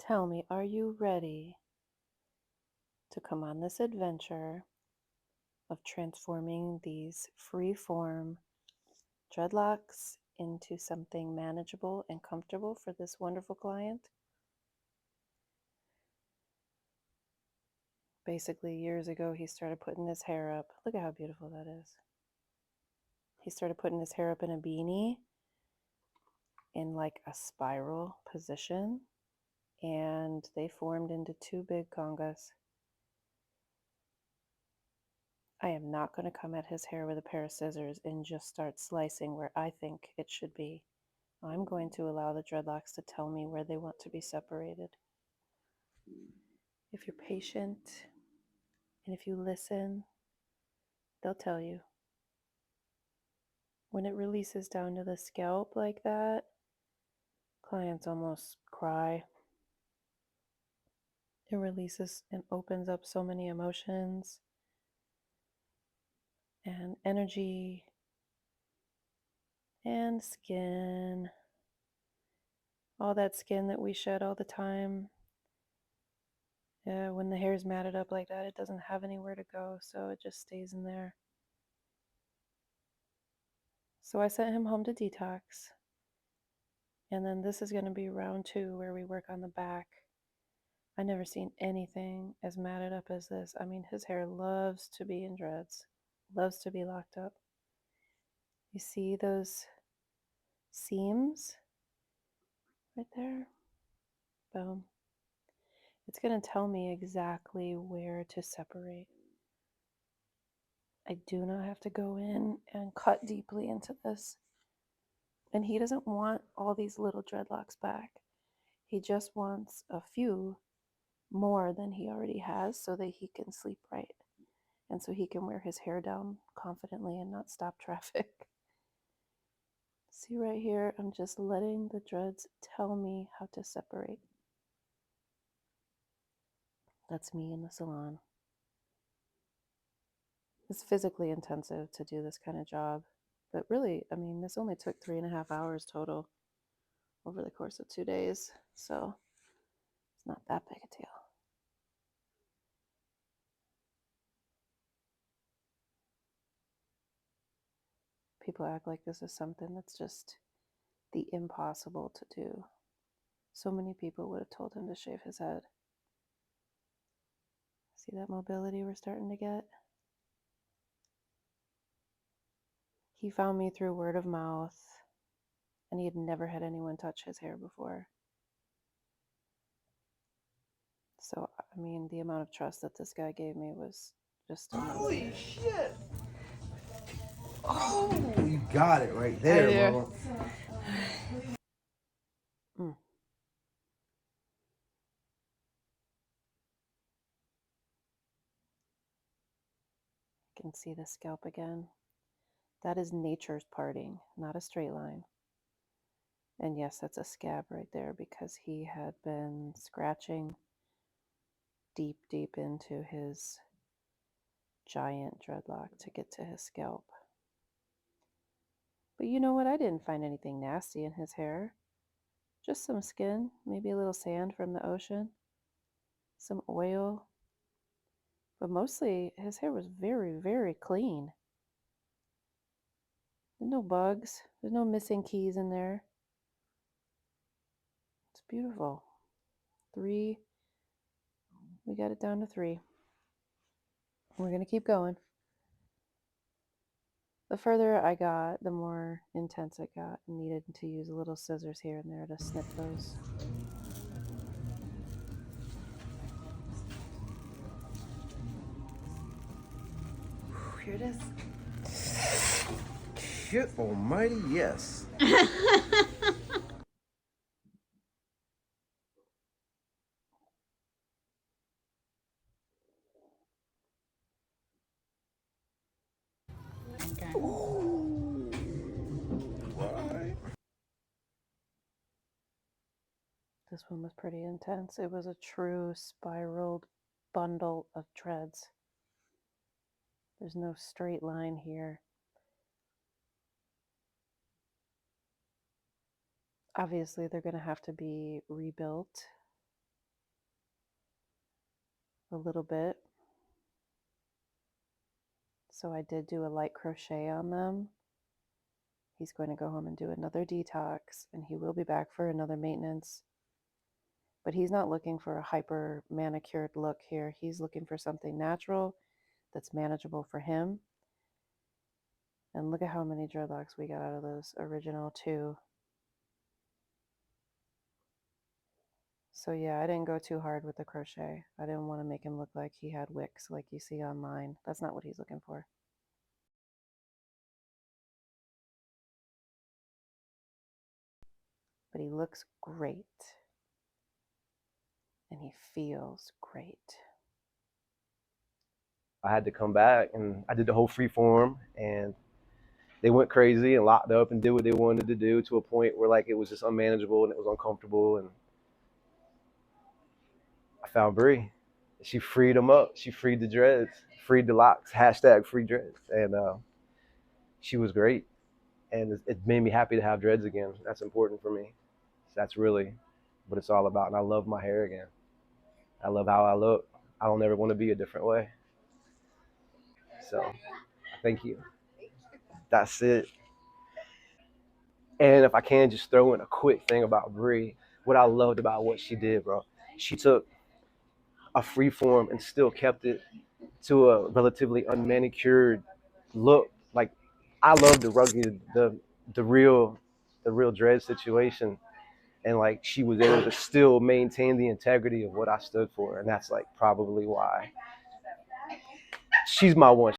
Tell me, are you ready to come on this adventure of transforming these free-form dreadlocks into something manageable and comfortable for this wonderful client? Basically, years ago, he started putting his hair up. Look at how beautiful that is. He started putting his hair up in a beanie in like a spiral position, and they formed into two big congas. I am not going to come at his hair with a pair of scissors and just start slicing where I think it should be. I'm going to allow the dreadlocks to tell me where they want to be separated. If you're patient and if you listen, they'll tell you. When it releases down to the scalp like that, clients almost cry. It releases and opens up so many emotions and energy and skin. All that skin that we shed all the time. When the hair's matted up like that, it doesn't have anywhere to go, so it just stays in there. So I sent him home to detox. And then this is going to be round 2 where we work on the back. I never seen anything as matted up as this. I mean, his hair loves to be in dreads, loves to be locked up. You see those seams right there? Boom. It's going to tell me exactly where to separate. I do not have to go in and cut deeply into this. And he doesn't want all these little dreadlocks back. He just wants a few more than he already has so that he can sleep right. And so he can wear his hair down confidently and not stop traffic. See right here, I'm just letting the dreads tell me how to separate. That's me in the salon. It's physically intensive to do this kind of job. But really, I mean, this only took 3.5 hours total over the course of 2 days. So it's not that big a deal. People act like this is something that's just the impossible to do. So many people would have told him to shave his head. See that mobility we're starting to get? He found me through word of mouth, and he had never had anyone touch his hair before. So, I mean, the amount of trust that this guy gave me was just amazing. Holy shit! Oh, you got it right there, mama. Mm. You can see the scalp again. That is nature's parting, not a straight line. And yes, that's a scab right there because he had been scratching deep, deep into his giant dreadlock to get to his scalp. But you know what? I didn't find anything nasty in his hair. Just some skin, maybe a little sand from the ocean, some oil. But mostly his hair was very, very clean. There's no bugs. There's no missing keys in there. It's beautiful. 3. We got it down to 3. We're going to keep going. The further I got, the more intense it got, and needed to use a little scissors here and there to snip those. Hear this? Shit almighty, yes. Okay. Ooh. Right. This one was pretty intense. It was a true spiraled bundle of dreads. There's no straight line here. Obviously, they're going to have to be rebuilt a little bit. So I did do a light crochet on them. He's going to go home and do another detox, and he will be back for another maintenance. But he's not looking for a hyper manicured look here. He's looking for something natural that's manageable for him. And look at how many dreadlocks we got out of those original 2. So yeah, I didn't go too hard with the crochet. I didn't want to make him look like he had wicks like you see online. That's not what he's looking for. But he looks great. And he feels great. I had to come back, and I did the whole Freeform, and they went crazy and locked up and did what they wanted to do to a point where like it was just unmanageable and it was uncomfortable. And I found Bree. She freed them up. She freed the dreads, freed the locks. # free dreads, and she was great. And it made me happy to have dreads again. That's important for me. That's really what it's all about. And I love my hair again. I love how I look. I don't ever want to be a different way. So, thank you. That's it. And if I can just throw in a quick thing about Bree, what I loved about what she did, bro, she took a Freeform and still kept it to a relatively unmanicured look. Like I love the rugged, the real dread situation, and like she was able to still maintain the integrity of what I stood for, and that's like probably why she's my one.